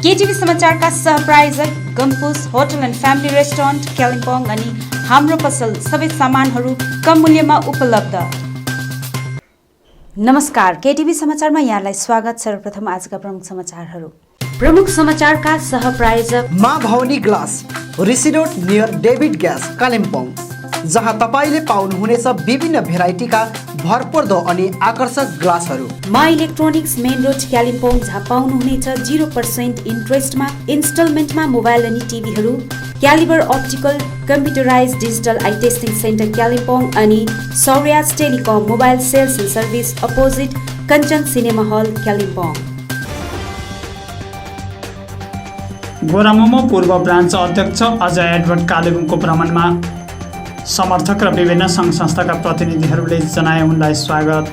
केटीभी समाचारका सहप्रायोजक Gompus hotel and family restaurant Kalimpong अनि हाम्रो पसल सबै सामानहरू कम मूल्यमा उपलब्ध। नमस्कार, केटीभी समाचारमा यहाँलाई स्वागत। सर्वप्रथम आजका प्रमुख समाचारहरू। प्रमुख समाचारका सहप्रायोजक Maa Bhavani glass, Rishi road near David gas Kalimpong, जहाँ तपाईले पाउनुहुनेछ विभिन्न भेराइटीका भरपर्दो अनि आकर्षक ग्लासहरू। मा इलेक्ट्रोनिक्स मेन रोड कालिम्पोङ, जहाँ पाउनुहुनेछ 0% इन्ट्रेस्टमा इन्स्टलमेन्टमा मोबाइल अनि टिभीहरू। Calibre optical computerise digital eye testing centre Kalimpong अनि Shauryas telecom mobile sales and service opposite Kanchan cinema hall Kalimpong. गोरामोमो पूर्व ब्रान्च अध्यक्ष अजय एडवर्ड कालेबुङको भ्रमणमा समर्थक र विभिन्न सङ्घ संस्थाका प्रतिनिधिहरूले जनाए उनलाई स्वागत।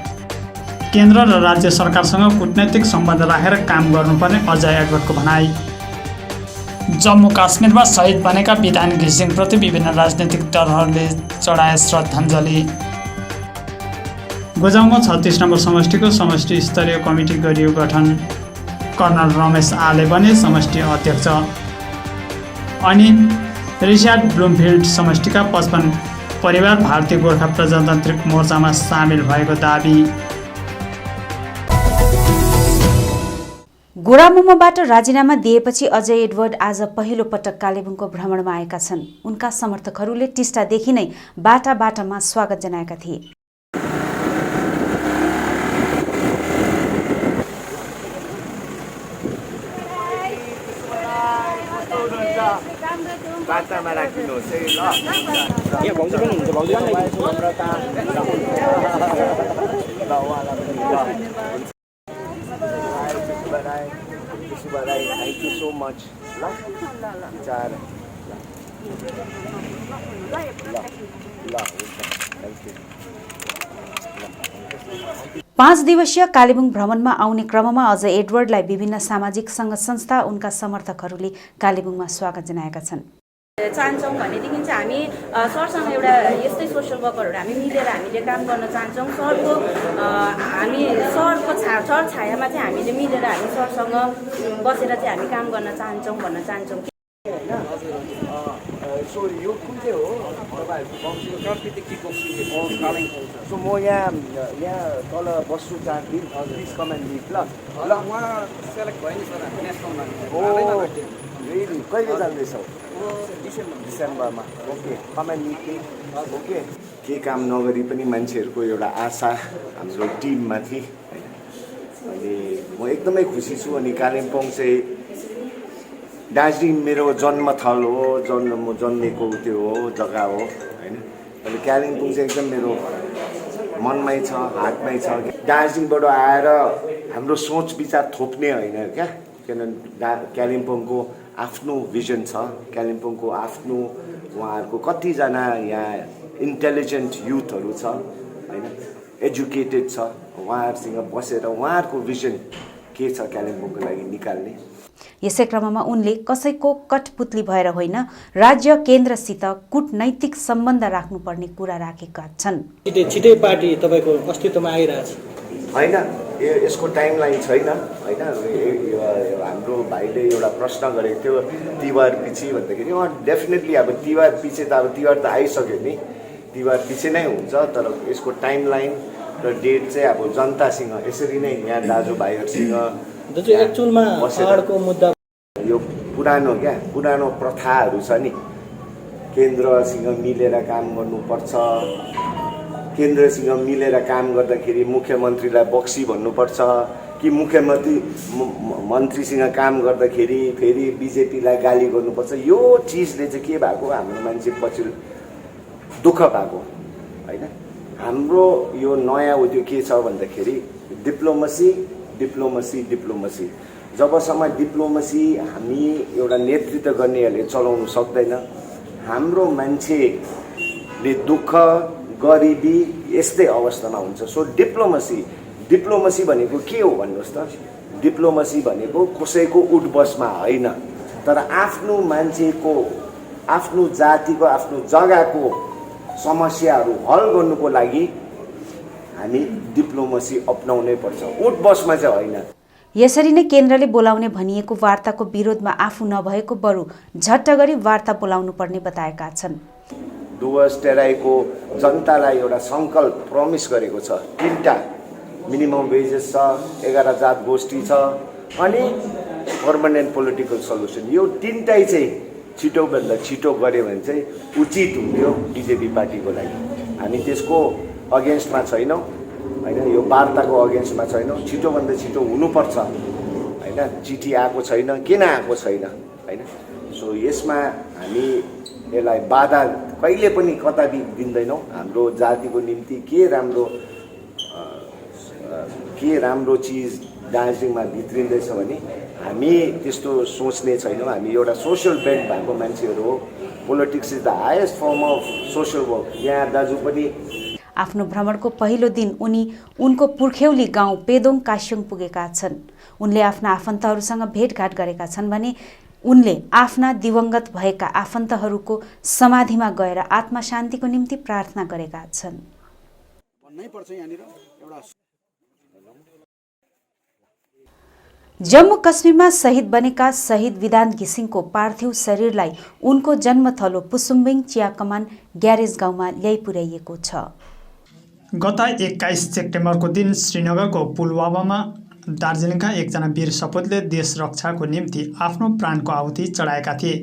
केन्द्र र राज्य सरकारसँग कूटनैतिक सम्बन्ध राखेर काम गर्नुपर्ने अजय एडवर्डको भनाई। जम्मू काश्मीरमा शहीद बनेका विधान घिसिङप्रति विभिन्न राजनैतिक दलहरूले चढाए श्रद्धाञ्जली। गोजाउमा 36 नम्बर समष्टिको समष्टि स्तरीय कमिटी गरियो गठन। कर्नल रमेश आले बने समष्टि अध्यक्ष। अनि रिचार्ड ब्लुमफिल्ड समष्टिका 55 परिवार भारतीय गोर्खा प्रजातान्त्रिक मोर्चामा सामेल भएको दाबी। गोरामोमोबाट राजीनामा दिएपछि अजय एडवर्ड आज पहिलो पटक कालेबुङको भ्रमणमा आएका छन्। उनका समर्थकहरूले टिस्टादेखि नै बाटामा स्वागत जनाएका थिए। बाटामा राखिनुहोस् है ल। यहाँ भाउजू पनि हुन्छ, भाउजू पनि थ्याङ्क यू सो मच ल। विचार ल 5 दिवसीय कालेबुङ भ्रमणमा आउने क्रममा अजय एडवर्डलाई विभिन्न सामाजिक सङ्घ संस्था उनका समर्थकहरूले कालेबुङमा स्वागत जनाएका छन्। चाहन्छौँ भनेदेखि चाहिँ हामी सरसँग एउटा यस्तै सोसल वर्करहरू हामी मिलेर हामीले काम गर्न चाहन्छौँ। सरको छर छायामा चाहिँ हामीले मिलेर हामी सरसँग बसेर चाहिँ हामी काम गर्न चाहन्छौँ भन्न चाहन्छौँ। सो यो कुन चाहिँ हो तपाईँहरूको? सो म यहाँ तल बस्छु 4 दिन। प्लिज कम एन्ड मिट ल। उहाँ सेलेक्ट भयो नि सर, हामी नेसनलमा। रेडी कहिले जाँदैछौ? डिसेम्बरमा। Okay, come and meet me. Okay, के काम नगरी पनि मान्छेहरूको एउटा आशा हाम्रो टिममाथि होइन। अनि म एकदमै खुसी छु। अनि कालिम्पोङ चाहिँ दार्जिलिङ मेरो जन्मथल हो, म जन्मेको त्यो हो जग्गा हो होइन। अनि कालिम्पोङ चाहिँ एकदम मेरो मनमै छ, हातमै छ। दार्जिलिङबाट आएर हाम्रो सोच विचार थोप्ने होइन क्या, किनभने कालिम्पोङको आफ्नो भिजन छ। कालिम्पोङको आफ्नो उहाँहरूको कतिजना यहाँ इन्टेलिजेन्ट युथहरू छ होइन, एजुकेटेड छ। उहाँहरूसँग बसेर उहाँहरूको भिजन के छ कालिम्पोङको लागि निकाल्ने। यसै क्रममा उनले कसैको कठपुतली भएर होइन, राज्य केन्द्रसित कूटनैतिक सम्बन्ध राख्नुपर्ने कुरा राखेका छन्। छिटै पार्टी तपाईँको अस्तित्वमा आइरहेछ होइन, यसको टाइमलाइन छैन होइन। हाम्रो भाइले एउटा प्रश्न गरेको थियो तिहार पछि भन्दाखेरि, डेफिनेटली अब तिहार पछि त अब तिहार त आइसक्यो नि, तिहार पछि नै हुन्छ। तर यसको टाइमलाइन र डेट चाहिँ अब जनतासँग यसरी नै यहाँ दाजुभाइहरूसँग एक्चुअलमा पहाडको मुद्दा यो पुरानो प्रथाहरू छ नि, केन्द्रसँग मिलेर काम गर्नुपर्छ। केन्द्रसँग मिलेर काम गर्दाखेरि मुख्यमन्त्रीलाई बक्सी भन्नुपर्छ कि मन्त्रीसँग काम गर्दाखेरि फेरि बिजेपीलाई गाली गर्नुपर्छ। यो चिजले चाहिँ के भएको, हाम्रो मान्छे पछि दुःख भएको होइन। हाम्रो यो नयाँ उद्योग के छ भन्दाखेरि डिप्लोमेसी। जबसम्म डिप्लोमेसी हामी एउटा नेतृत्व गर्नेहरूले चलाउनु सक्दैन, हाम्रो मान्छेले दुःख गरिबी यस्तै अवस्थामा हुन्छ। सो डिप्लोमेसी भनेको के हो भन्नुहोस् त? डिप्लोमेसी भनेको कसैको उठबसमा होइन, तर आफ्नो मान्छेको, आफ्नो जातिको, आफ्नो जग्गाको समस्याहरू हल गर्नुको लागि हामी डिप्लोमेसी अपनाउनै पर्छ, उठबसमा चाहिँ होइन। यसरी नै केन्द्रले बोलाउने भनिएको वार्ताको विरोधमा आफू नभएको बरु झट्ट गरी वार्ता बोलाउनु पर्ने बताएका छन्। डुवर्स टेराईको जनतालाई एउटा सङ्कल्प प्रमिस गरेको छ। 3टा मिनिमम वेजेस छ, 11 जात गोष्ठी छ अनि पर्मानेन्ट पोलिटिकल सल्युसन। यो 3टाइ चाहिँ छिटोभन्दा छिटो गऱ्यो भने चाहिँ उचित हुन्थ्यो बिजेपी पार्टीको लागि। हामी त्यसको अगेन्स्टमा छैनौँ होइन, यो वार्ताको अगेन्स्टमा छैनौँ। छिटोभन्दा छिटो हुनुपर्छ होइन। चिठी आएको छैन, किन आएको छैन होइन। सो यसमा हामी यसलाई बाधा कहिले पनि कदापि दिँदैनौँ। हाम्रो जातिको निम्ति के राम्रो चिज दार्जिलिङमा भित्रिँदैछ भने हामी त्यस्तो सोच्ने छैनौँ। हामी एउटा सोसल बेन्ट भएको मान्छेहरू हो। Politics is the highest form of social work. यहाँ दाजु पनि आफ्नो भ्रमणको पहिलो दिन उनी उनको पुर्ख्यौली गाउँ पेदोङ कास्योङ पुगेका छन्। उनले आफ्ना आफन्तहरूसँग भेटघाट गरेका छन् भने उनले आफ्ना दिवंगत भएका आफन्तहरूको समाधिमा गएर आत्मा शान्तिको निम्ति प्रार्थना गरेका छन्। जम्मू कश्मीरमा शहीद बनेका शहीद विधान घिसिङको पार्थिव शरीरलाई उनको जन्मथलो पुसुम्बिङ चिया कमान ग्यारेज गाउँमा ल्याइ पुर्याइएको छ। गत 21 सेप्टेम्बरको दिन श्रीनगरको पुलवामामा दार्जिलिङका एकजना वीर सपुतले देश रक्षाको निम्ति आफ्नो प्राणको आहुति चढाएका थिए।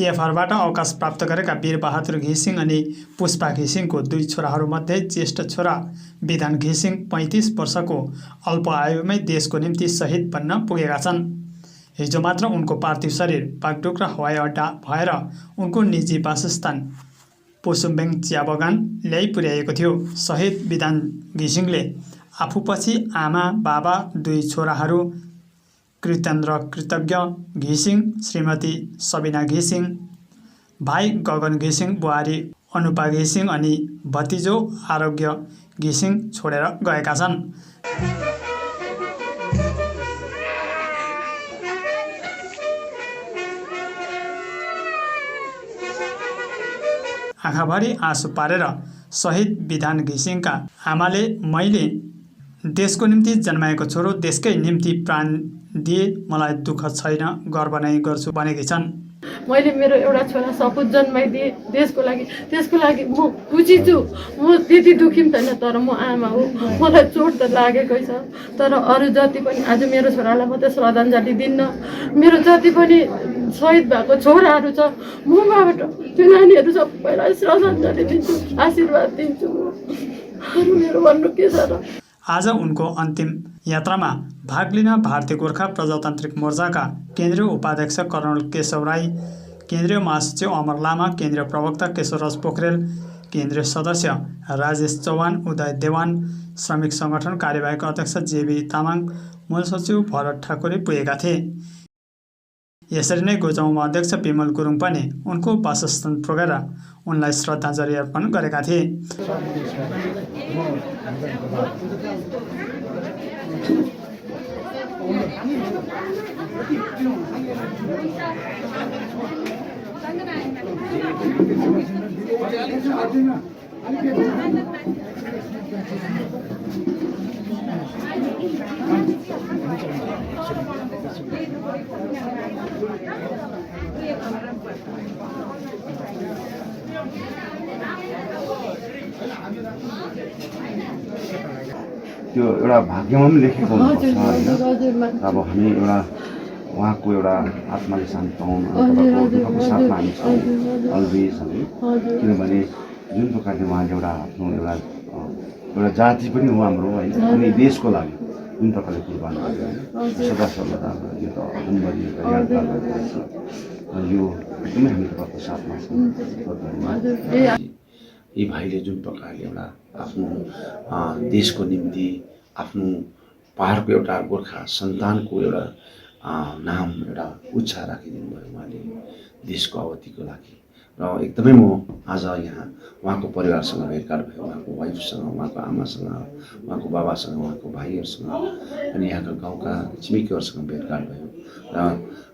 एएफआरबाट अवकाश प्राप्त गरेका वीर बहादुर घिसिङ अनि पुष्पा घिसिङको 2 छोराहरूमध्ये ज्येष्ठ छोरा विधान घिसिङ 35 वर्षको अल्प आयुमै देशको निम्ति शहीद बन्न पुगेका छन्। हिजो मात्र उनको पार्थिव शरीर बागडोग्रा हवाई अड्डा भएर उनको निजी वासस्थान पुसुम्बिङ चिया बगान ल्याइ पुर्याएको थियो। शहीद विधान घिसिङले आफूपछि आमा बाबा 2 छोराहरू कृतेन्द्र कृतज्ञ घिसिङ, श्रीमती सबिना घिसिङ, भाइ गगन घिसिङ, बुहारी अनुपा घिसिङ अनि भतिजो आरोग्य घिसिङ छोडेर गएका छन्। आँखाभरि आँसु पारेर शहीद विधान घिसिङका आमाले मैले देशको निम्ति जन्माएको छोरो देशकै निम्ति प्राण दिए, मलाई दुःख छैन, गर्व नै गर्छु भनेकी छन्। मैले मेरो एउटा छोरा सपुत जन्माइदिएँ देशको लागि, त्यसको लागि म खुसी छु। म त्यति दुखी पनि छैन, तर म आमा हो, मलाई चोट त लागेकै छ। तर अरू जति पनि आज मेरो छोरालाई मात्रै श्रद्धाञ्जली दिन्न, मेरो जति पनि शहीद भएको छोराहरू छ मबाट त्यो नानीहरू सबैलाई श्रद्धाञ्जली दिन्छु, आशीर्वाद दिन्छु। अरू मेरो भन्नु के छ र। आज उनको अन्तिम यात्रामा भाग लिन भारतीय गोर्खा प्रजातान्त्रिक मोर्चाका केन्द्रीय उपाध्यक्ष कर्नल केशव राई, केन्द्रीय महासचिव अमर लामा, केन्द्रीय प्रवक्ता केशवराज पोखरेल, केन्द्रीय सदस्य राजेश चौहान, उदय देवान, श्रमिक सङ्गठन कार्यवाहक अध्यक्ष जेबी तामाङ, मूल सचिव भरत ठाकुरे पुगेका थिए। यसरी नै गोजाउमा अध्यक्ष विमल गुरुङ पनि उनको वासस्थान पुगेर उनलाई श्रद्धाञ्जली अर्पण गरेका थिए। त्यो एउटा भाग्यमा पनि लेखेको हुनुपर्छ होइन। अब हामी एउटा उहाँको एउटा आत्माले शान्ति पाउन तपाईँको दुःखको साथमा हामी छौँ अलवेज होइन। किनभने जुन प्रकारले उहाँले एउटा आफ्नो एउटा जाति पनि हो हाम्रो होइन, अनि देशको लागि जुन प्रकारले कुर्बान गर्यो होइन, सदा सर्वदा यो त अगमबडी यादगार भइरहेको छ। यो एकदमै हामी तपाईँको साथमा छौँ। यी भाइले जुन प्रकारले एउटा आफ्नो देशको निम्ति आफ्नो पहाडको एउटा गोर्खा सन्तानको एउटा नाम एउटा उच्च राखिदिनु भयो उहाँले देशको अवधिको लागि। र एकदमै म आज यहाँ उहाँको परिवारसँग भेटघाट भयो, उहाँको वाइफसँग, उहाँको आमासँग, उहाँको बाबासँग, उहाँको भाइहरूसँग अनि यहाँका गाउँका छिमेकीहरूसँग भेटघाट भयो। र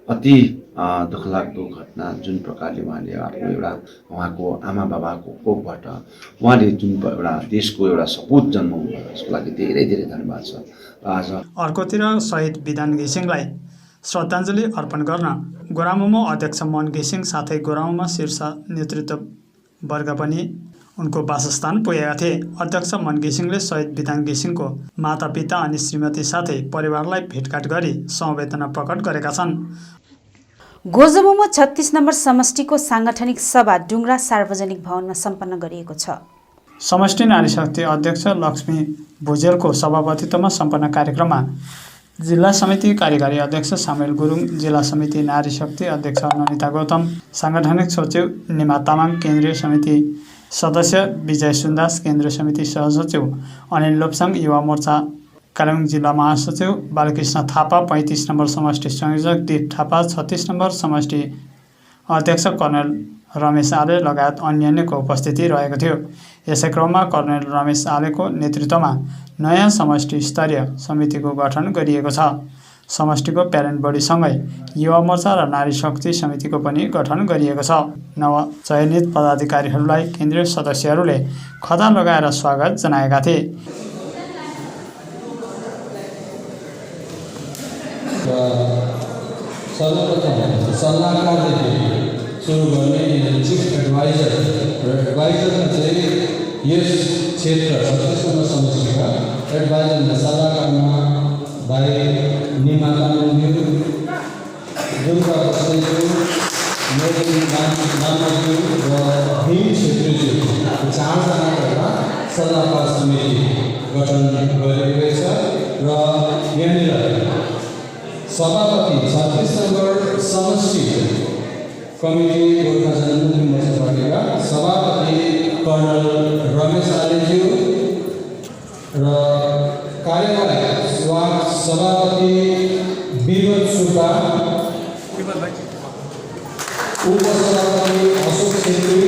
अति दुःखलाग्दो घटना जुन प्रकारले उहाँले आफ्नो एउटा उहाँको आमा बाबाको कोखबाट उहाँले जुन एउटा देशको एउटा सपुत जन्माउनु भयो त्यसको लागि धेरै धेरै धन्यवाद छ। आज अर्कोतिर शहीद विधान घिसिङलाई श्रद्धाञ्जली अर्पण गर्न गोरामुमो अध्यक्ष मन घिसिङ साथै गोरामुमो शीर्ष नेतृत्व वर्ग पनि उनको वासस्थान पुगेका थिए। अध्यक्ष मन घिसिङले शहीद विधान घिसिङको मातापिता अनि श्रीमती साथै परिवारलाई भेटघाट गरी समवेदना प्रकट गरेका छन्। गोजमुमो 36 नम्बर समष्टिको साङ्गठनिक सभा डुङ्ग्रा सार्वजनिक भवनमा सम्पन्न गरिएको छ। समष्टि नारी शक्ति अध्यक्ष लक्ष्मी भुजेलको सभापतित्वमा सम्पन्न कार्यक्रममा जिल्ला समिति कार्यकारी अध्यक्ष सामेल गुरुङ, जिल्ला समिति नारी शक्ति अध्यक्ष ननिता गौतम, साङ्गठनिक सचिव निमा तामाङ, केन्द्रीय समिति सदस्य विजय सुन्दास, केन्द्रीय समिति सहसचिव अनिल लोप्साङ, युवा मोर्चा कालेबुङ जिल्ला महासचिव बालकृष्ण थापा, 35 नम्बर समष्टि संयोजक दीप थापा, 36 नम्बर समष्टि अध्यक्ष कर्णेल रमेश आले लगायत अन्यको उपस्थिति रहेको थियो। यसै क्रममा कर्णेल रमेश आलेको नेतृत्वमा नयाँ समष्टि स्तरीय समितिको गठन गरिएको छ। समष्टिको प्यारेन्ट बडीसँगै युवा मोर्चा र नारी शक्ति समितिको पनि गठन गरिएको छ। नवचयनित पदाधिकारीहरूलाई केन्द्रीय सदस्यहरूले खदा लगाएर स्वागत जनाएका थिए। सर्वप्रथम सल्लाहकारदेखि सुरु गर्ने चिफ एडभाइजर र एडभाइजरमा चाहिँ यस क्षेत्र 36 नम्बर समष्टिका एडभाइजरमा सल्लाहकारमा भाइ निमा तामाङज्यू, दुर्गा बस्नेज्यू, मेरी नामाज्यू र भीम छेत्रीज्यू, 4 जनाका सल्लाहकार समिति गठन गरिएको छ। र यहाँनिर सभापति 36 नम्बर समष्टि कमिटी गोर्खा जनमुक्ति मोर्चा पार्टीका सभापति कर्णल रमेश आलेज्यू र कार्यवाहक सभापति विगत सुब्बा, उपसभापति अशोक छेत्री,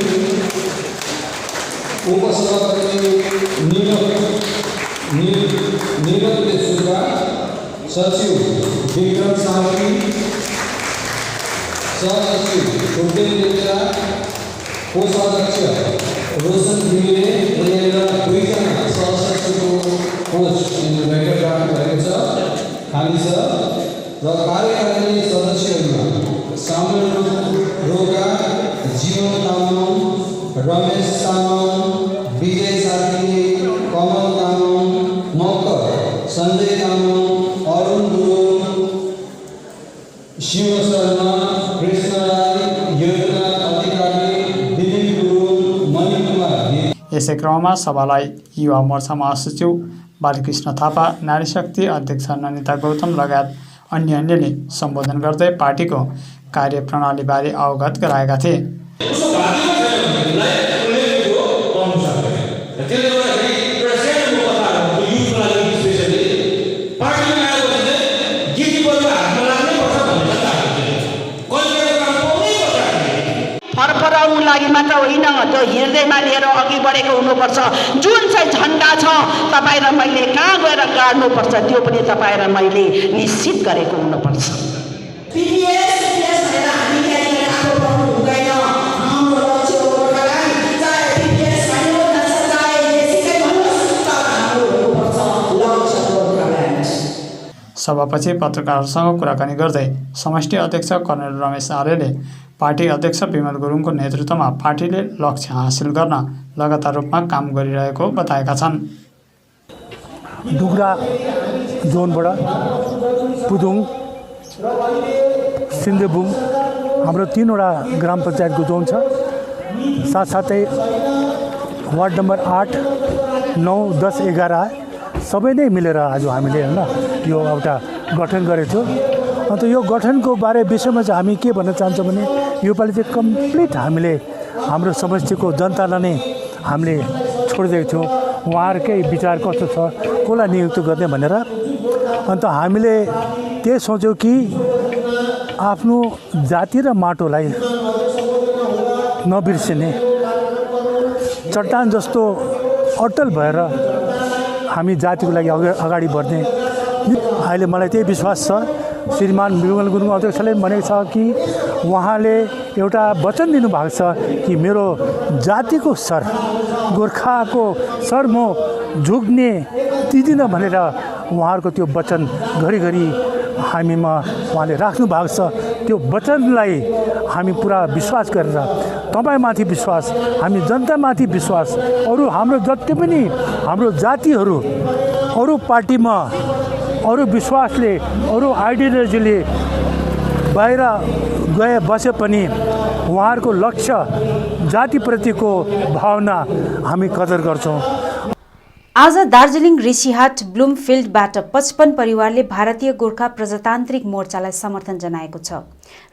उपसभापति नीलक सुब्बा, सचिव विक्रम सावरी, सहसचिव उद्देन लेप्चा, कोषाध्यक्ष रोशन घिमिरे र 2 जना सहसचिवको पोस्ट बैठक राख्नुभएको छ खाली छ। र कार्यकारिणी सदस्यहरूमा सामेल रोगा, जीवन तामाङ, रमेश तामाङ, विजय साथी, कमल तामाङ, मकर, सञ्जय तामाङ, अरुण गुरुङ, शिव शर्मा, कृष्ण राई, योजना अधिकारी, दिलीप गुरुङ, मणिकुमार। यसै क्रममा सभालाई युवा मोर्चा महासचिव बालकृष्ण थापा, नारी शक्ति अध्यक्ष ननिता गौतम लगायत अन्यले सम्बोधन गर्दै पार्टीको कार्यप्रणालीबारे अवगत गराएका थिए। फरफराउनु लागि मात्र होइन, त्यो हृदयमा लिएर अघि बढेको हुनुपर्छ। जुन चाहिँ झन्डा छ तपाईँ र मैले कहाँ गएर गाड्नुपर्छ त्यो पनि तपाईँ र मैले निश्चित गरेको हुनुपर्छ। सभापछि पत्रकारहरूसँग कुराकानी गर्दै समष्टि अध्यक्ष कर्णेल रमेश आलेले पार्टी अध्यक्ष विमल गुरुङको नेतृत्वमा पार्टीले लक्ष्य हासिल गर्न लगातार रूपमा काम गरिरहेको बताएका छन्। डुग्रा जोनबाट पुदुङ, सिन्देबुङ हाम्रो 3वटा ग्राम पञ्चायतको जोन छ। साथसाथै वार्ड नम्बर 8, 9, 10, 11 सबै नै मिलेर आज हामीले होइन यो एउटा गठन गरेको छौँ। अन्त यो गठनको विषयमा चाहिँ हामी के भन्न चाहन्छौँ भने योपालि चाहिँ कम्प्लिट हामीले हाम्रो समष्टिको जनतालाई नै हामीले छोडिदिएको छौँ। उहाँहरूकै विचार कस्तो छ, कसलाई नियुक्त गर्ने भनेर। अन्त हामीले त्यही सोच्यौँ कि आफ्नो जाति र माटोलाई नबिर्सिने, चट्टान जस्तो अटल भएर हामी जातिको लागि अगाडि बढ्ने। अहिले मलाई त्यही विश्वास छ श्रीमान विमल गुरुङ अध्यक्षले भनेको छ कि उहाँले एउटा वचन दिनुभएको छ कि मेरो जातिको सर गोर्खाको सर म झुक्ने दिँदिन भनेर उहाँहरूको त्यो वचन घरिघरि हामीमा उहाँले राख्नु भएको छ। त्यो वचनलाई हामी पुरा विश्वास गरेर तपाईँमाथि विश्वास, हामी जनतामाथि विश्वास, अरू हाम्रो जति पनि हाम्रो जातिहरू अरू पार्टीमा अरू विश्वासले अरू आइडियोलोजीले बाहिर गए बसे पनि उहाँहरूको लक्ष्य जातिप्रतिको भावना हामी कदर गर्छौँ। आज दार्जिलिङ ऋषिहाट ब्लुमफिल्डबाट 55 परिवारले भारतीय गोर्खा प्रजातान्त्रिक मोर्चालाई समर्थन जनाएको छ।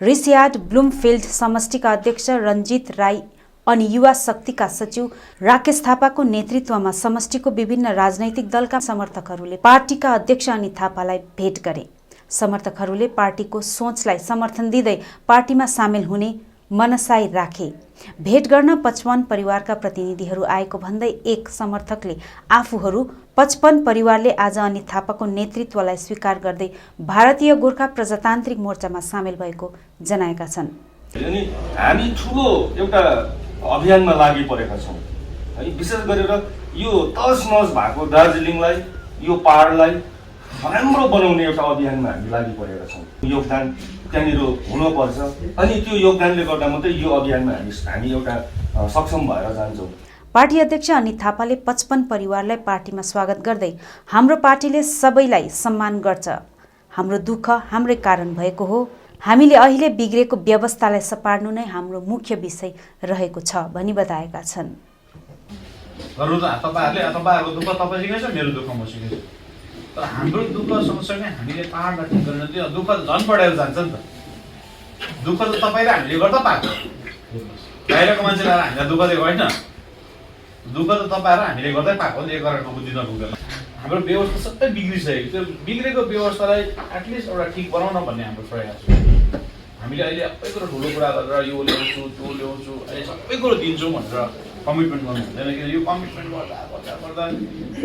ऋषिहाट ब्लुमफिल्ड समष्टिका अध्यक्ष रञ्जित राई अनि युवा शक्तिका सचिव राकेश थापाको नेतृत्वमा समष्टिको विभिन्न राजनैतिक दलका समर्थकहरूले पार्टीका अध्यक्ष अनित थापालाई भेट गरे। समर्थकहरूले पार्टीको सोचलाई समर्थन दिँदै पार्टीमा सामेल हुने मनसाई राखे। भेट गर्न 55 परिवारका प्रतिनिधिहरू आएको भन्दै एक समर्थकले आफूहरू 55 परिवारले आज अनित थापाको नेतृत्वलाई स्वीकार गर्दै भारतीय गोर्खा प्रजातान्त्रिक मोर्चामा सामेल भएको जनाएका छन्। हामी ठुलो एउटा अभियानमा लागि परेका छौँ है। विशेष गरेर यो तस नस भएको दार्जिलिङलाई, यो पहाडलाई राम्रो बनाउने एउटा अभियानमा हामी लागि परेका छौँ। योगदान त्यहाँनिर हुनुपर्छ अनि त्यो योगदानले गर्दा मात्रै यो अभियानमा हामी एउटा सक्षम भएर जान्छौँ। पार्टी अध्यक्ष अनित थापाले 55 परिवारलाई पार्टीमा स्वागत गर्दै हाम्रो पार्टीले सबैलाई सम्मान गर्छ, हाम्रो दुःख हाम्रै कारण भएको हो, हामीले अहिले बिग्रेको व्यवस्थालाई सपार्नु नै हाम्रो मुख्य विषय रहेको छ भनी बताएका छन्। तपाईँहरूको दुःख तपाईँसँगै छ, मेरो दुःख मसँगै छ। तर हाम्रो दुःख सँगसँगै हामीले पहाडमा ठिक गर्न त्यो दुःख झन् बढेर जान्छ नि त। दुःख त तपाईँ र हामीले गर्दा पाएको, बाहिरको मान्छेले हामीलाई दुःख दिएको होइन। दुःख त तपाईँ र हामीले गर्दै पाएको नि, एकअर्काको बुद्धि नपुग्दैन। हाम्रो व्यवस्था सबै बिग्रिसकेको, त्यो बिग्रेको व्यवस्थालाई एटलिस्ट एउटा ठिक बनाउन भन्ने हाम्रो प्रयास हो। हामीले अहिले सबै कुरो ठुलो कुरा गरेर यो ल्याउँछु त्यो ल्याउँछु अहिले सबै कुरो दिन्छौँ भनेर कमिटमेन्ट गर्नु हुँदैन। किन यो कमिटमेन्ट गर्दा गर्दा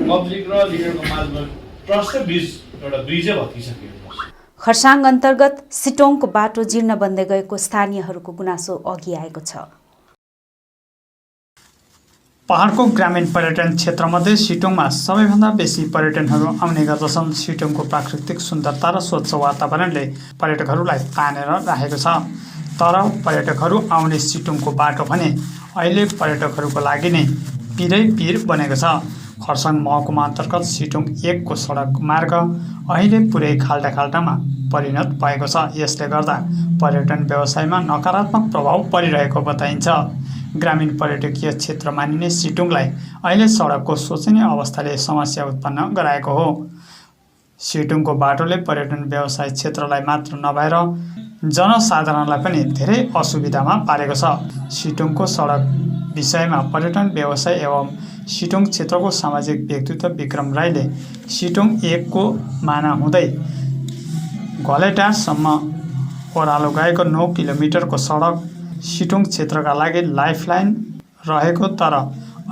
पब्लिक र लिडरको माझमा ट्रस्टकै बिच एउटा ब्रिजै भत्किसकेको छ। खरसाङ अन्तर्गत सिटोङको बाटो जीर्ण बन्दै गएको स्थानीयहरूको गुनासो अघि आएको छ। पहाडको ग्रामीण पर्यटन क्षेत्रमध्ये सिटोङमा सबैभन्दा बेसी पर्यटनहरू आउने गर्दछन्। सिटोङको प्राकृतिक सुन्दरता र स्वच्छ वातावरणले पर्यटकहरूलाई तानेर राखेको छ। तर पर्यटकहरू आउने सिटोङको बाटो भने अहिले पर्यटकहरूको लागि नै पिरै पिर बनेको छ। खरसाङ महकुमा अन्तर्गत सिटोङ 1 को सडक मार्ग अहिले पुरै खाल्टामा परिणत भएको छ। यसले गर्दा पर्यटन व्यवसायमा नकारात्मक प्रभाव परिरहेको बताइन्छ। ग्रामीण पर्यटकीय क्षेत्र मानिने सिटोङलाई अहिले सडकको शोचनीय अवस्थाले समस्या उत्पन्न गराएको हो। सिटोङको बाटोले पर्यटन व्यवसाय क्षेत्रलाई मात्र नभएर जनसाधारणलाई पनि धेरै असुविधामा पारेको छ। सिटोङको सडक विषयमा पर्यटन व्यवसाय एवं सिटोङ क्षेत्रको सामाजिक व्यक्तित्व विक्रम राईले सिटोङ 1 को माना हुँदै घलेटारसम्म ओह्रालो गएको 9 किलोमिटरको सडक सिटोङ क्षेत्रका लागि लाइफलाइन रहेको, तर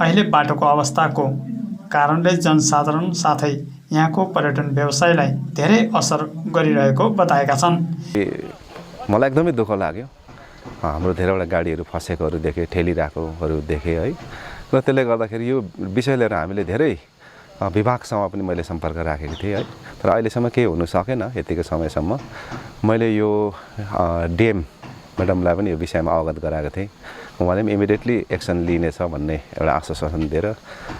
अहिले बाटोको अवस्थाको कारणले जनसाधारण साथै यहाँको पर्यटन व्यवसायलाई धेरै असर गरिरहेको बताएका छन्। मलाई एकदमै दुःख लाग्यो। हाम्रो धेरैवटा गाडीहरू फसेकोहरू देखेँ, ठेलिरहेकोहरू देखेँ है। र त्यसले गर्दाखेरि यो विषय लिएर हामीले धेरै विभागसँग पनि मैले सम्पर्क राखेको थिएँ है। तर अहिलेसम्म केही हुन सकेन। यतिकै समयसम्म मैले यो डिएम म्याडमलाई पनि यो विषयमा अवगत गराएको थिएँ। उहाँले पनि इमिडिएटली एक्सन लिनेछ भन्ने एउटा आश्वासन दिएर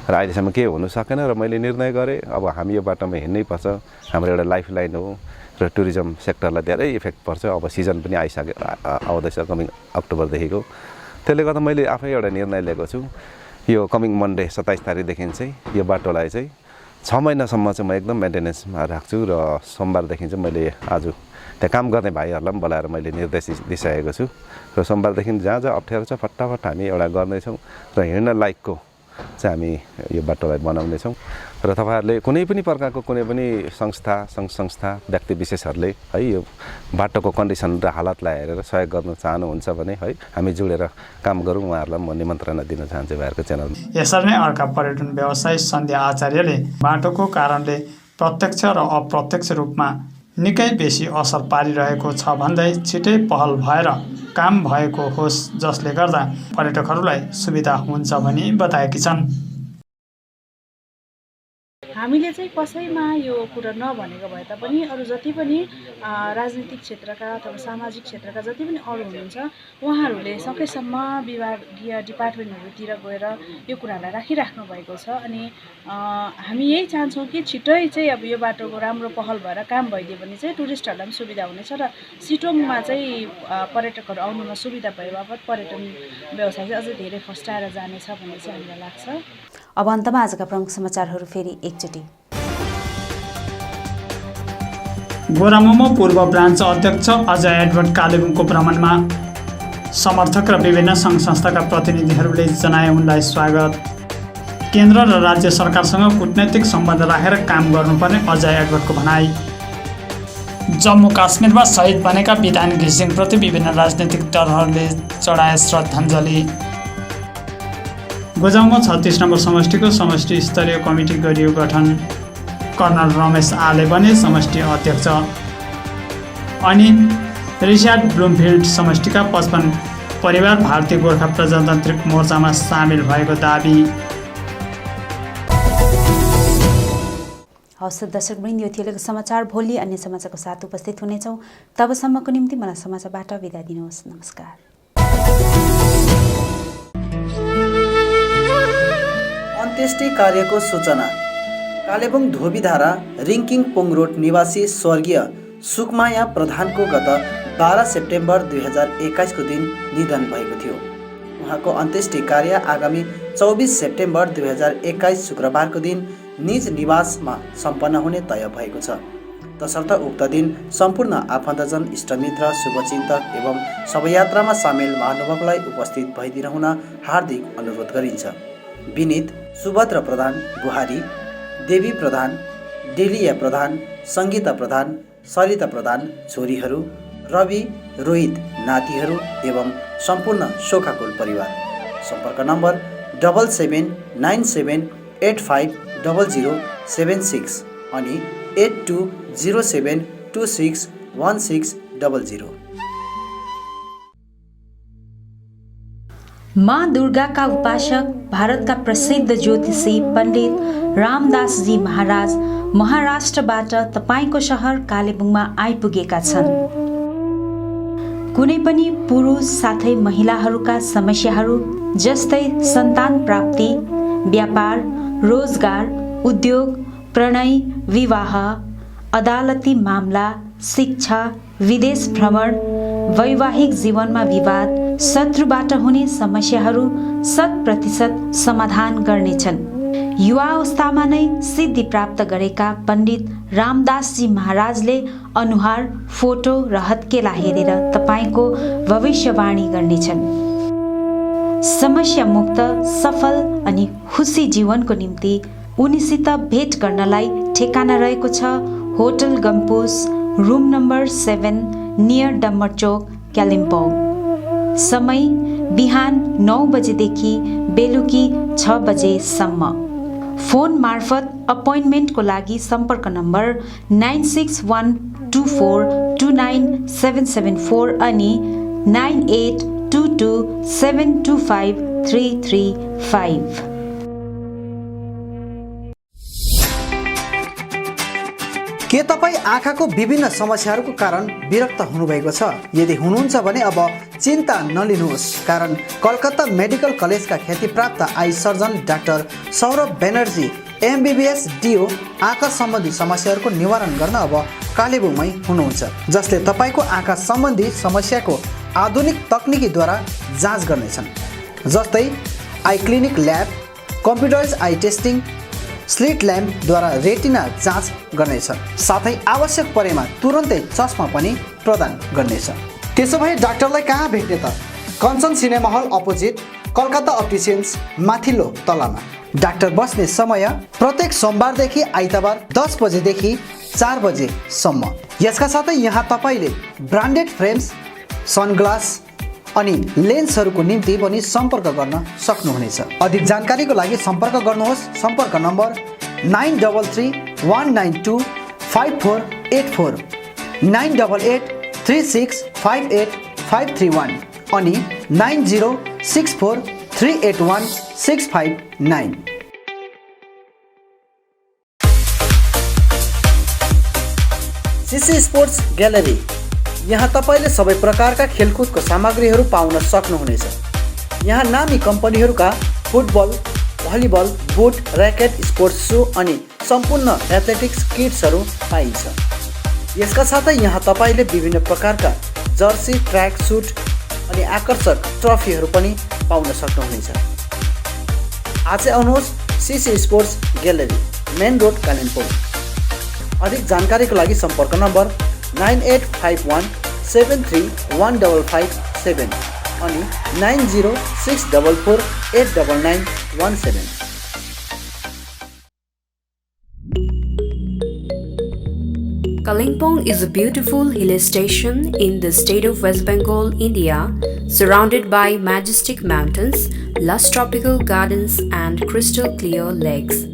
र अहिलेसम्म केही हुन सकेन र मैले निर्णय गरेँ अब हामी यो बाटोमा हिँड्नै पर्छ। हाम्रो एउटा लाइफ लाइन हो र टुरिज्म सेक्टरलाई धेरै इफेक्ट पर्छ। अब सिजन पनि आउँदैछ कमिङ अक्टोबरदेखिको। त्यसले गर्दा मैले आफै एउटा निर्णय लिएको छु। यो कमिङ मन्डे 27 तारिकदेखि चाहिँ यो बाटोलाई चाहिँ 6 महिनासम्म चाहिँ म एकदम मेन्टेनेन्समा राख्छु र सोमबारदेखि चाहिँ मैले आज त्यहाँ काम गर्ने भाइहरूलाई पनि बोलाएर मैले निर्देश दिइसकेको छु र सोमबारदेखि जहाँ जहाँ अप्ठ्यारो छ फटाफट हामी एउटा गर्नेछौँ र हिँड्न लायकको चाहिँ हामी यो बाटोलाई बनाउनेछौँ। र तपाईँहरूले कुनै पनि प्रकारको कुनै पनि संस्था व्यक्ति विशेषहरूले है यो बाटोको कन्डिसन र हालतलाई हेरेर सहयोग गर्न चाहनुहुन्छ भने है हामी जोडेर काम गरौँ। उहाँहरूलाई म निमन्त्रणा दिन चाहन्छु भाइहरूको च्यानलमा। यसरी नै अर्का पर्यटन व्यवसायी सन्ध्या आचार्यले बाटोको कारणले प्रत्यक्ष र अप्रत्यक्ष रूपमा निकै बेसी असर पारिरहेको छ भन्दै छिटै पहल भएर काम भएको होस् जसले गर्दा पर्यटकहरूलाई सुविधा हुन्छ भनी बताएकी छन्। हामीले चाहिँ कसैमा यो कुरा नभनेको भए तापनि अरू जति पनि राजनीतिक क्षेत्रका अथवा सामाजिक क्षेत्रका जति पनि अरू हुनुहुन्छ उहाँहरूले सकेसम्म विभागीय डिपार्टमेन्टहरूतिर गएर यो कुरालाई राखिराख्नु भएको छ। अनि हामी यही चाहन्छौँ कि छिटै चाहिँ अब यो बाटोको राम्रो पहल भएर काम भइदियो भने चाहिँ टुरिस्टहरूलाई पनि सुविधा हुनेछ र सिटोङमा चाहिँ पर्यटकहरू आउनुमा सुविधा भए बापत पर्यटन व्यवसाय चाहिँ अझै धेरै फस्टाएर जानेछ भन्ने चाहिँ हामीलाई लाग्छ। अब अन्तमा आजका प्रमुख समाचारहरू फेरि एकचोटि। गोरामोमो पूर्व ब्रान्च अध्यक्ष अजय एडवर्ड कालेबुङको भ्रमणमा समर्थक र विभिन्न सङ्घ संस्थाका प्रतिनिधिहरूले जनाए उनलाई स्वागत। केन्द्र र राज्य सरकारसँग कूटनैतिक सम्बन्ध राखेर काम गर्नुपर्ने अजय एडवर्डको भनाई। जम्मू काश्मीरमा शहीद बनेका विधान घिसिङप्रति विभिन्न राजनैतिक दलहरूले चढाए श्रद्धाञ्जली। गोजाउमा 36 नम्बर समष्टिको समष्टि स्तरीय कमिटी गरियो गठन। कर्नल रमेश आले बने समष्टि अध्यक्ष। अनि रिचार्ड ब्लुमफिल्ड समष्टिका 55 परिवार भारतीय गोर्खा प्रजातान्त्रिक मोर्चामा सामेल भएको दाबी। हवस् दर्शकवृन्द, यो थियो समाचार। भोलि अन्य समाचारको साथ उपस्थित हुनेछौँ। तबसम्मको निम्ति मलाई समाचारबाट बिदा दिनुहोस्। नमस्कार। अन्त्येष्टि कार्यको सूचना। कालेबुङ धोबीधारा रिङ्किङ पोङ रोड निवासी स्वर्गीय सुकमाया प्रधानको गत 12 सेप्टेम्बर 2021 को दिन निधन भएको थियो। उहाँको अन्त्येष्टि कार्य आगामी 24 सेप्टेम्बर 2021 शुक्रबारको दिन निज निवासमा सम्पन्न हुने तय भएको छ। तसर्थ उक्त दिन सम्पूर्ण आफन्तजन, इष्टमित्र, शुभचिन्तक एवं शवयात्रामा सामेल महानुभावलाई उपस्थित भइदिन हुन हार्दिक अनुरोध गरिन्छ। विनित सुभद्र प्रधान बुहारी, देवी प्रधान, डेलिया प्रधान, सङ्गीता प्रधान, सरिता प्रधान छोरीहरू, रवि रोहित नातिहरू एवं सम्पूर्ण शोकाकुल परिवार। सम्पर्क नम्बर 7797850076 अनि 8207261600। माँ दुर्गाका उपासक भारतका प्रसिद्ध ज्योतिषी पण्डित रामदास जी महाराज महाराष्ट्रबाट तपाईको सहर कालेबुङमा आइपुगेका छन्। कुनै पनि पुरुष साथै महिलाहरूका समस्याहरू जस्तै सन्तान प्राप्ति, व्यापार, रोजगार, उद्योग, प्रणय, विवाह, अदालती मामला, शिक्षा, विदेश भ्रमण, वैवाहिक जीवनमा विवाद, शत्रुबाट हुने समस्याहरू 100% समाधान गर्नेछन्। युवा अवस्थामा नै सिद्धि प्राप्त गरेका पण्डित रामदासजी महाराजले अनुहार, फोटो र हत्केला हेरेर तपाईको भविष्यवाणी गर्नेछन्। समस्या मुक्त, सफल अनि खुसी जीवनको निम्ति उनीसित भेट गर्नलाई ठेगाना रहेको छ hotel Gompus, room number 7, near Dambar Chowk, Kalimpong. समय बिहान 9 बजेदेखि बेलुकी 6 बजेसम्म। फोन मार्फत अपोइन्टमेन्टको लागि सम्पर्क नम्बर 9612429774 अनि 9822725335। के तपाईँ आँखाको विभिन्न समस्याहरूको कारण विरक्त हुनुभएको छ? यदि हुनुहुन्छ भने अब चिन्ता नलिनुहोस्, कारण कलकत्ता मेडिकल कलेजका ख्यातिप्राप्त eye surgeon doctor Saurabh Banerjee MBBS DO आँखा सम्बन्धी समस्याहरूको निवारण गर्न अब कालेबुङमै हुनुहुन्छ, जसले तपाईँको आँखा सम्बन्धी समस्याको आधुनिक तकनिकीद्वारा जाँच गर्नेछन्। जस्तै eye clinic lab, computerise eye testing, slit ल्याम्पद्वारा रेटिना जाँच गर्नेछ। साथै आवश्यक परेमा तुरन्तै चस्मा पनि प्रदान गर्नेछ। त्यसो भए डाक्टरलाई कहाँ भेट्ने त? Kanchan cinema hall opposite Calcutta opticians माथिल्लो तलामा। डाक्टर बस्ने समय प्रत्येक सोमबारदेखि आइतबार 10 बजेदेखि 4 बजेसम्म। यसका साथै यहाँ तपाईँले ब्रान्डेड फ्रेम्स, सनग्लास अनि लेन्सहरूको निम्ति पनि सम्पर्क गर्न सक्नुहुनेछ। अधिक जानकारीको लागि सम्पर्क गर्नुहोस्। सम्पर्क नम्बर 9331925484 9886585531 अनि 9064381659। सिसी स्पोर्ट्स ग्यालरी, यहाँ तपाईँले सबै प्रकारका खेलकुदको सामग्रीहरू पाउन सक्नुहुनेछ। यहाँ नामी कम्पनीहरूका football, volleyball, boot, racket, sports shoe अनि सम्पूर्ण एथलेटिक्स किट्सहरू पाइन्छ। यसका साथै यहाँ तपाईँले विभिन्न प्रकारका जर्सी, ट्र्याक सुट अनि आकर्षक ट्रफीहरू पनि पाउन सक्नुहुनेछ। आजै आउनुहोस् CC sports gallery, main road, Kalimpong. अधिक जानकारीको लागि सम्पर्क नम्बर 9851731557 अनि 9064489917। Kalimpong is a beautiful hill station in the state of West Bengal, India, surrounded by majestic mountains, lush tropical gardens and crystal clear lakes.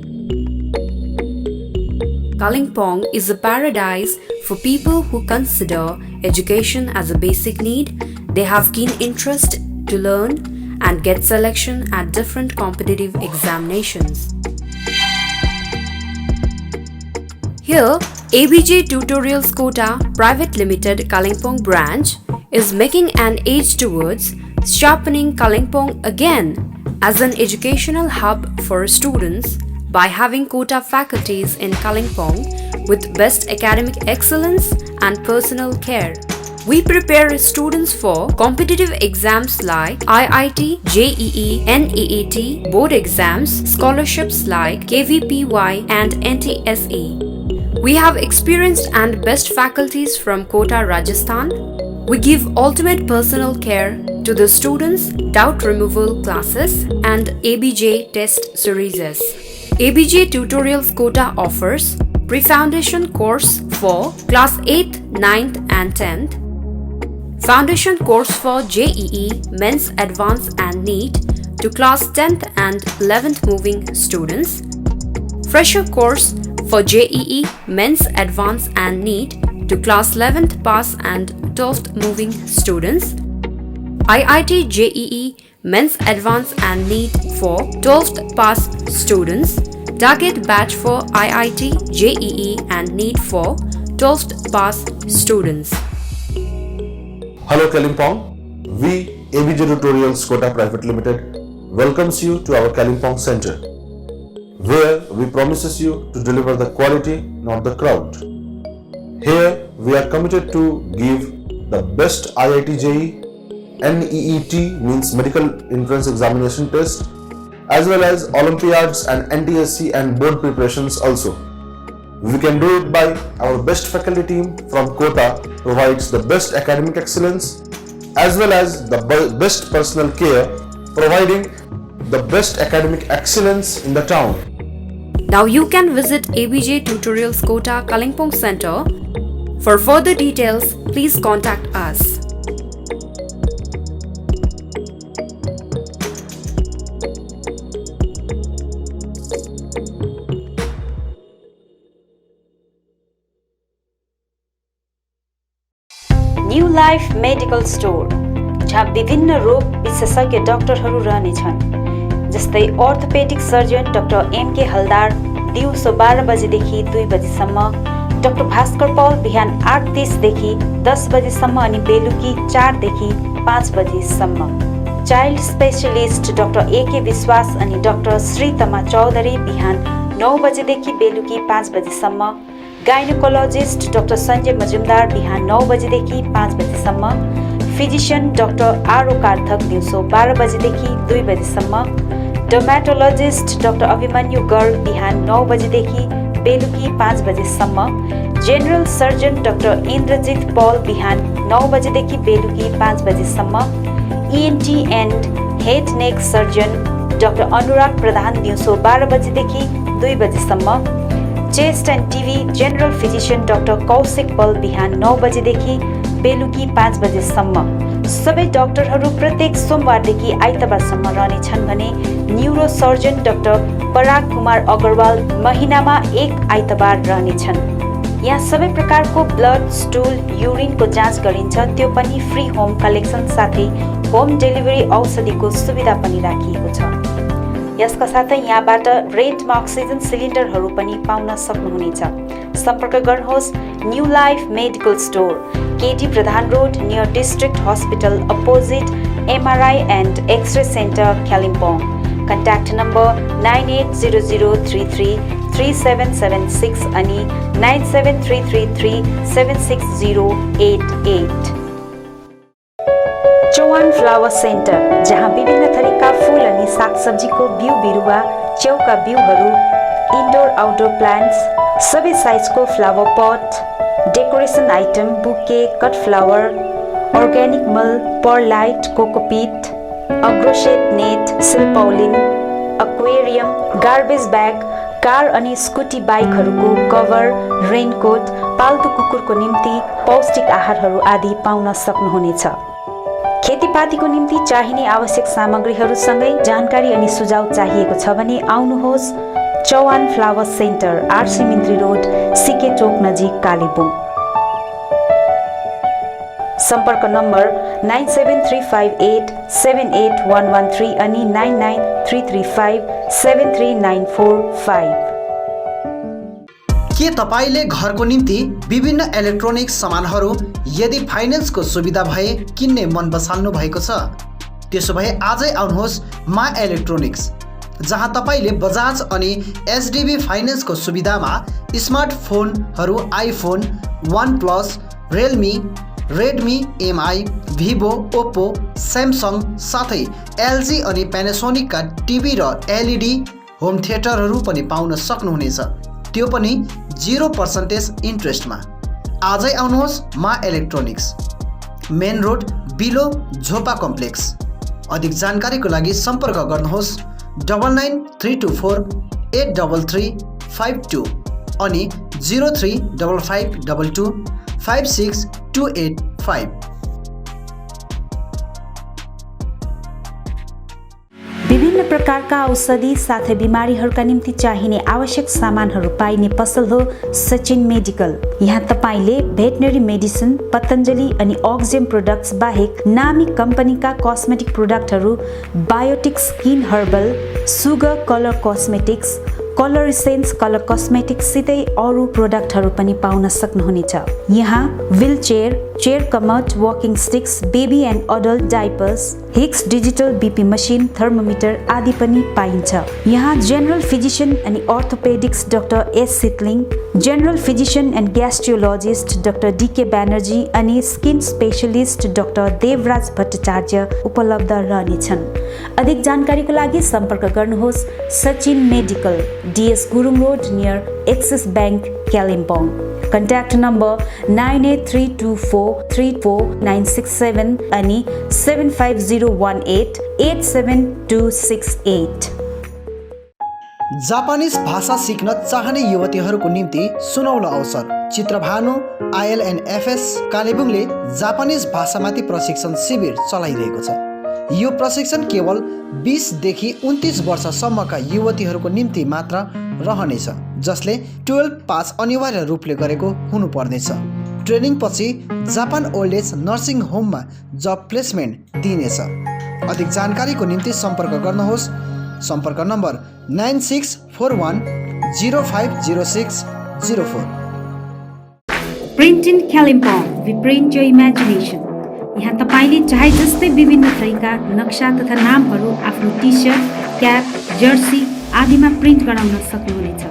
Kalimpong is a paradise for people who consider education as a basic need. They have keen interest to learn and get selection at different competitive examinations. Here, ABJ Tutorials Kota Private Limited Kalimpong branch is making an edge towards sharpening Kalimpong again as an educational hub for students by having Kota faculties in Kalimpong with best academic excellence and personal care. We prepare students for competitive exams like IIT, JEE, NEET, board exams, scholarships like KVPY and NTSE. We have experienced and best faculties from Kota, Rajasthan. We give ultimate personal care to the students, doubt removal classes and ABJ test series. ABJ Tutorials Kota offers pre-foundation course for class 8th, 9th and 10th, foundation course for JEE, Men's Advanced and NEET to class 10th and 11th moving students, fresher course for JEE, Men's Advanced and NEET to class 11th pass and 12th moving students, IIT JEE, Men's Advanced and NEET for 12th pass students, target batch for IIT JEE and NEET for 12th pass students. Hello Kalimpong, we ABJ Tutorials Kota Private Limited welcomes you to our Kalimpong Center, where we promises you to deliver the quality, not the crowd. Here we are committed to give the best IIT JEE, NEET means Medical Entrance Examination test, as well as Olympiads and NTSC and board preparations also. We can do it by our best faculty team from Kota provides the best academic excellence as well as the best personal care, providing the best academic excellence in the town. Now you can visit ABJ Tutorials Kota Kalimpong Center. For further details, please contact us. New life medical store, जहाँ विभिन्न रोग विशेषज्ञ डाक्टरहरू रहनेछन्, जस्तै orthopaedic surgeon doctor MK हलदार दिउँसो 12 बजेदेखि 2 बजेसम्म, डाक्टर भास्कर पौल बिहान 8:30 देखि 10 बजेसम्म अनि बेलुकी 4 देखि 5 बजेसम्म, चाइल्ड स्पेशलिस्ट डाक्टर AK विश्वास अनि डाक्टर श्रीतमा चौधरी बिहान 9 बजेदेखि बेलुकी 5 बजेसम्म, गाइनोकोलोजिस्ट डाक्टर सञ्जय मजुमदार बिहान 9 बजेदेखि 5 बजेसम्म, फिजिशियन डाक्टर आरो कार्थक दिउँसो 12 बजेदेखि 2 बजेसम्म, डर्मेटोलोजिस्ट डाक्टर अभिमन्यु गर्ग बिहान 9 बजेदेखि बेलुकी 5 बजेसम्म, general surgeon doctor Indrajit Paul बिहान 9 बजेदेखि बेलुकी 5 बजेसम्म, ENT and head neck surgeon doctor Anurag Pradhan दिउँसो 12 बजेदेखि 2 बजेसम्म, chest and TB general physician doctor Kaushik Pal बिहान 9 बजेदेखि बेलुकी 5 बजेसम्म। सबै डाक्टरहरू प्रत्येक सोमबारदेखि आइतबारसम्म रहनेछन् भने न्युरो सर्जन डाक्टर पराग कुमार अग्रवाल महिनामा 1 आइतबार रहनेछन्। यहाँ सबै प्रकारको ब्लड, स्टुल, युरिनको जाँच गरिन्छ, त्यो पनि फ्री होम कलेक्सन साथै होम डेलिभरी औषधिको सुविधा पनि राखिएको छ। यसका साथै यहाँबाट रेन्टमा अक्सिजन सिलिन्डरहरू पनि पाउन सक्नुहुनेछ। सम्पर्क गर्नुहोस् new life medical store, KT Pradhan road, near district hospital, opposite MRI and X-ray Center, Kalimpong. Contact number 980033 3776 अनि 97333 76088। चौहान फ्लावर सेन्टर, जहाँ विभिन्न थरीका फूल अनि सागसब्जीको बिउ बिरुवा, च्याउका बिउहरू, इन्डोर आउटडोर प्लान्ट्स, सबै साइजको flower pot, decoration item, bouquet, cut flower, organic मल, perlite, cocopeat, agroset net, silpaulin, aquarium, garbage bag, car अनि स्कुटी बाइकहरूको कभर, रेनकोट, पाल्तु कुकुरको निम्ति पौष्टिक आहारहरू आदि पाउन सक्नुहुनेछ। खेतीपातीको निम्ति चाहिने आवश्यक सामग्रीहरूसँगै जानकारी अनि सुझाव चाहिएको छ भने आउनुहोस् Chauhan flower centre, RC Mintri road, CK Chowk नजिक, कालेबुङ। सम्पर्क नम्बर 9735878113 अनि 9933573945। के तपाईले घरको निम्ति विभिन्न इलेक्ट्रोनिक्स सामानहरू यदि फाइनेन्सको सुविधा भए किन्ने मन बसाल्नु भएको छ? त्यसो भए आजै आउनुहोस् मा इलेक्ट्रोनिक्स, जहाँ तपाईले बजाज अनि एचडीबी फाइनेन्सको सुविधामा स्मार्टफोनहरू iPhone, One Plus, Realme, Redmi, Mi, Vivo, Oppo, Samsung साथै एलजी अनि प्यानासोनिकका टिभी र एलइडी होम थिएटरहरू पनि पाउन सक्नुहुनेछ, त्यो पनि 0% इन्ट्रेस्टमा। आजै आउनुहोस् मा इलेक्ट्रोनिक्स, मेन रोड, बिलो, झोपा कम्प्लेक्स। अधिक जानकारीको लागि सम्पर्क गर्नुहोस् 9932483352 अनि 035522562885। विभिन्न प्रकारका औषधि साथै बिमारीहरूका निम्ति चाहिने आवश्यक सामानहरू पाइने पसल हो सचिन मेडिकल। यहाँ तपाईले भेटनरी मेडिसिन, पतञ्जलि अनि अक्जेम प्रोडक्ट्स बाहेक नामी कम्पनीका कस्मेटिक प्रोडक्टहरू, Biotique skin herbal, Sugar colour cosmetics, colour essence colour cosmetics सितै अरू प्रोडक्टहरू पनि पाउन सक्नुहुनेछ। यहाँ wheel chair, chair commode, walking sticks, baby and adult diapers, Hicks digital BP machine, thermometer आदि पनि पाइन्छ। यहाँ जेनरल फिजिशियन अनि orthopaedics doctor S Sitling, general physician and gastrologist doctor DK Banerjee अनि skin specialist doctor Debraj Bhattacharya उपलब्ध रहनेछन्। अधिक जानकारीको लागि सम्पर्क गर्नुहोस् Sachin medical, DS Gurung road, near axis bank, Kalimpong. Contact number 9832434967 अनि 75018872268। जापानिज भाषा सिक्न चाहने युवतीहरूको निम्ति सुनौलो अवसर। चित्रभानु ILNFS कालेबुङले जापानिज भाषामाथि प्रशिक्षण शिविर चलाइरहेको छ। यो प्रशिक्षण केवल 20 देखि 29 वर्षसम्मका युवतीहरूको निम्ति मात्र रहनेछ, जसले 12 पास अनिवार्य रूपले गरेको हुनुपर्नेछ। ट्रेनिङ पछि जापान ओल्ड एज नर्सिङ होममा जब प्लेसमेन्ट दिइनेछ। अधिक जानकारीको निम्ति सम्पर्क गर्नुहोस्। सम्पर्क number 9641050604। Print in Kalimpong, we print your imagination. यहाँ तपाईले चाहे जस्तै विभिन्न थरीका नक्सा तथा नामहरू आफ्नो टी सर्ट, क्याप, जर्सी आदिमा प्रिन्ट गराउन सक्नुहुनेछ।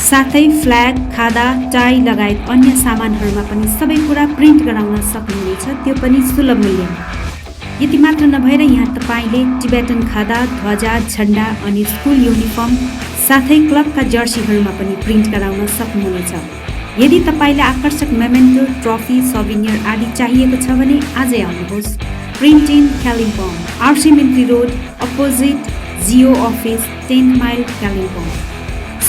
साथै फ्ल्याग, खादा, टाई लगायत अन्य सामानहरूमा पनि सबै कुरा प्रिन्ट गराउन सक्नुहुनेछ, त्यो पनि सुलभ मूल्यमा। यति मात्र नभएर यहाँ तपाईले टिबेटन खादा, ध्वजा, झण्डा अनि स्कुल युनिफर्म साथै क्लबका जर्सीहरूमा पनि प्रिन्ट गराउन सक्नुहुनेछ। यदि तपाईले आकर्षक मेमेन्टो, ट्रफी, सौभिनियर आदि चाहिएको छ भने आजै आउनुहोस् print in Kalimpong, RC Mintri road, opposite Jio office, 10 mile, Kalimpong.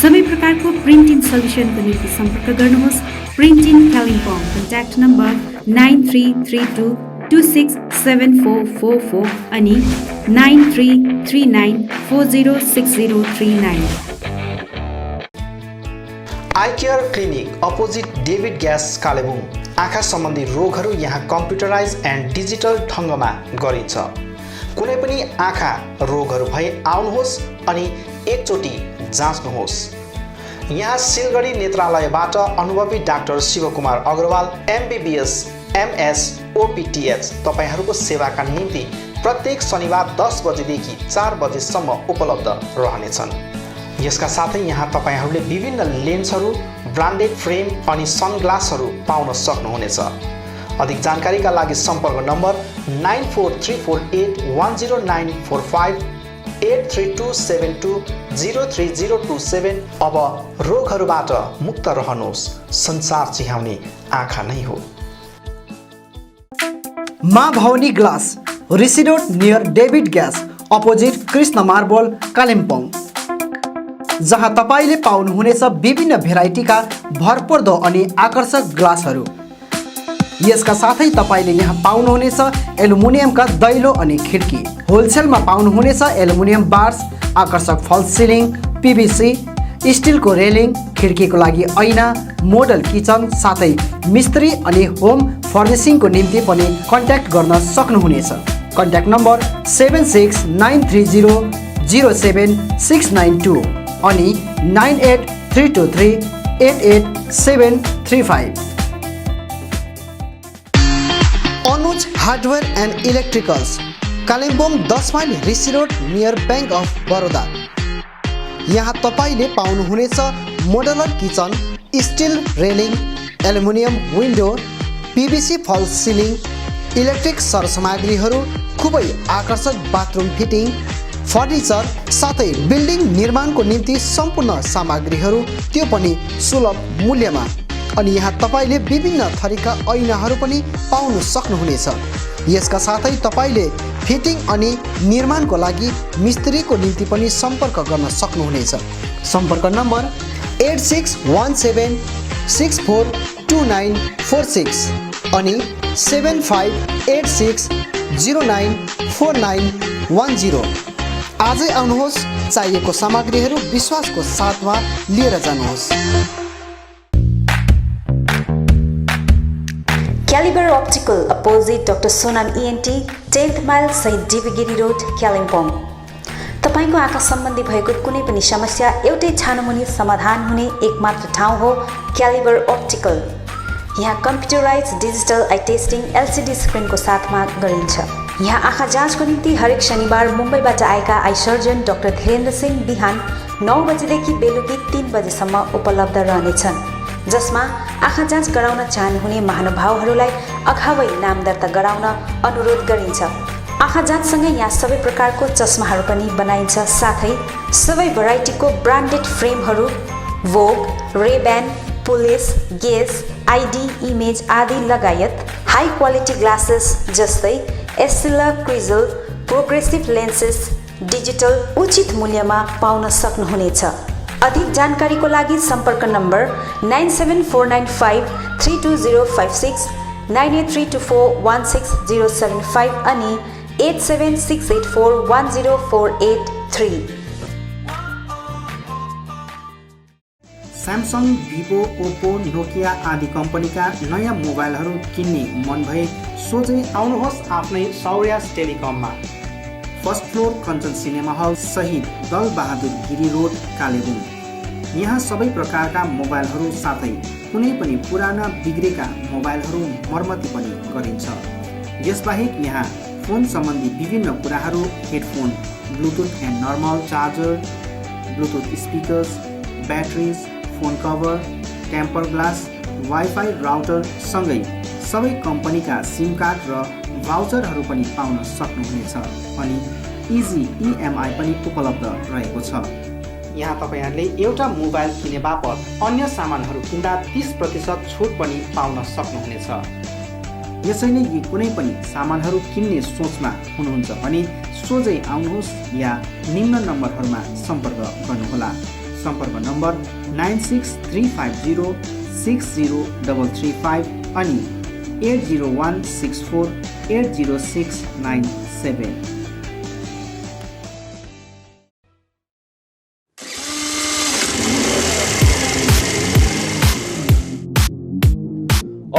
सबै प्रकारको प्रिन्ट इन सल्युसनको निम्ति सम्पर्क गर्नुहोस् print in Kalimpong. Contact number 9332267444 अनि 9339406039। Eye care clinic opposite David gas Kalebung. आँखा सम्बन्धी रोगहरू यहाँ कम्प्युटराइज एन्ड डिजिटल ढङ्गमा गरिन्छ। कुनै पनि आँखा रोगहरू भए आउनुहोस् अनि एकचोटि जाँच्नुहोस्। यहाँ सिलगढी नेत्रालयबाट अनुभवी doctor Shivkumar Agarwal MBBS MS OPTH तपाईहरूको सेवाका निम्ति प्रत्येक शनिबार 10 बजेदेखि 4 बजेसम्म उपलब्ध रहनेछन्। यसका साथै यहाँ तपाईहरूले विभिन्न लेन्सहरू, ब्रान्डेड फ्रेम अनि सनग्लासहरू पाउन सक्नुहुनेछ। अधिक जानकारीका लागि सम्पर्क नम्बर 9434810945 83272030027। अब रोगहरूबाट मुक्त रहनुहोस्, संसार चिहाउने आँखा नै हो। Maa Bhavani glass, Rishi road near David gas opposite Krishna marble Kalimpong, जहाँ तपाईले पाउनुहुनेछ विभिन्न भेराइटीका भरपर्दो अनि आकर्षक ग्लासहरू। यसका साथै तपाईले यहाँ पाउनुहुनेछ एल्युमिनियमका दैलो अनि खिड्की। होलसेलमा पाउनुहुनेछ एल्युमिनियम बार्स, आकर्षक फल्स सिलिङ, PVC, स्टिलको रेलिङ, खिड्कीको लागि ऐना, मोडल किचन साथै मिस्त्री अनि होम फर्निसिङको निम्ति पनि कन्ट्याक्ट गर्न सक्नुहुनेछ। कन्ट्याक्ट नम्बर 7693007692 अनि 9832388735। Anuj hardware and electricals, Kalimpong 10 mile Rishi road near bank of Baroda. यहाँ तपाईले पाउनुहुनेछ modular kitchen, steel railing, aluminium window, PVC false ceiling, electric सरसामग्रीहरू, खुबै आकर्षक बाथरुम फिटिङ, फर्निचर साथै बिल्डिङ निर्माणको निम्ति सम्पूर्ण सामग्रीहरू, त्यो पनि सुलभ मूल्यमा। अनि यहाँ तपाईले विभिन्न थरीका ऐनाहरू पनि पाउन सक्नुहुनेछ। यसका साथै तपाईले फिटिङ अनि निर्माणको लागि मिस्त्रीको निम्ति पनि सम्पर्क गर्न सक्नुहुनेछ। सम्पर्क नम्बर 8617642946 अनि 7586094910। आजै आउनुहोस्, चाहिएको सामग्रीहरू विश्वासको साथमा लिएर जानुहोस्। Calibre optical opposite doctor Sonam ENT 10th mile सहित डिभिगिरी रोड कालिम्पोङ। तपाईको आँखा सम्बन्धी भएको कुनै पनि समस्या एउटै छानोमुनि समाधान हुने एकमात्र ठाउँ हो क्यालिबर अप्टिकल। यहाँ computerise digital eye testing LCD स्क्रिनको साथमा गरिन्छ। यहाँ आँखा जाँचको निम्ति हरेक शनिबार मुम्बईबाट आएका eye surgeon doctor Dhirendra Singh बिहान 9 बजेदेखि बेलुकी 3 बजेसम्म उपलब्ध रहनेछन्, जसमा आँखा जाँच गराउन चाहनुहुने महानुभावहरूलाई अगावै नाम दर्ता गराउन अनुरोध गरिन्छ। आँखा जाँचसँगै यहाँ सबै प्रकारको चस्माहरू पनि बनाइन्छ, साथै सबै भेराइटीको ब्रान्डेड फ्रेमहरू, भोग, रेब्यान, पुलिस, गेस, ID, इमेज आदि लगायत हाई क्वालिटी ग्लासेस जस्तै एस्सिला, क्रिजल, प्रोग्रेसिभ लेन्सेस डिजिटल उचित मूल्यमा पाउन सक्नुहुनेछ। अधिक जानकारीको लागि सम्पर्क नम्बर 9749532056, 9832416075 अनि 8768410483। स्यामसङ, भिभो, ओप्पो, नोकिया आदि कम्पनीका नयाँ मोबाइलहरू किन्ने मन भए सोझै आउनुहोस् आफ्नै सौर्यास टेलिकममा। First floor Kanchan cinema hall सहित दल बहादुर गिरी रोड कालेबुङ। यहाँ सबै प्रकारका मोबाइलहरू साथै कुनै पनि पुराना बिग्रेका मोबाइलहरू मर्मती पनि गरिन्छ। यसबाहेक यहाँ फोन सम्बन्धी विभिन्न कुराहरू, headphone, bluetooth and normal charger, bluetooth speakers, batteries, phone cover, temper glass, wifi router सँगै सबै कम्पनीका सिम कार्ड र भाउचरहरू पनि पाउन सक्नुहुनेछ। अनि इजी EMI पनि उपलब्ध रहेको छ। यहाँ तपाईहरूले एउटा मोबाइल किने बापत अन्य सामानहरू किन्दा 30% छुट पनि पाउन सक्नुहुनेछ। यसैले यी कुनै पनि सामानहरू किन्ने सोचमा हुनुहुन्छ भने सोझै आउनुहोस् या निम्न नम्बरहरूमा सम्पर्क गर्नुहोला। सम्पर्क नम्बर 9635060335 अनि 80164800697।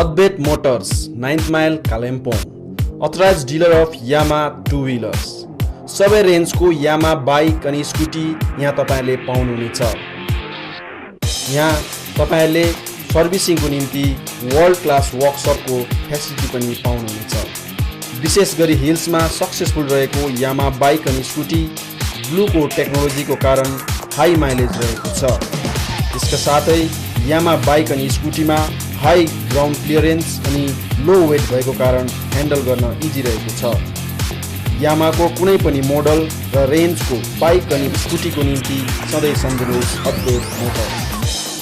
Advait Motors, 9th Mile, Kalimpong. Authorized dealer of Yamaha two-wheelers. सबै रेन्जको यामा बाइक अनि स्कुटी यहाँ तपाईहरुले पाउनुहुनेछ। यहाँ तपाईहरुले सर्भिसिङको निम्ति वर्ल्ड क्लास वर्कसपको फेसिलिटी पनि पाउनुहुनेछ। विशेष गरी हिल्समा सक्सेसफुल रहेको यामा बाइक अनि स्कुटी ब्लूको टेक्नोलोजीको कारण हाई माइलेज रहेको छ। यसका साथै यामा बाइक अनि स्कुटीमा हाई ग्राउन्ड क्लियरेन्स अनि लो वेट भएको कारण ह्यान्डल गर्न इजी रहेको छ। यामाको कुनै पनि मोडल र रेन्जको बाइक अनि स्कुटीको निम्ति सधैँ सम्झनुहोस् अद्भुत मोटर।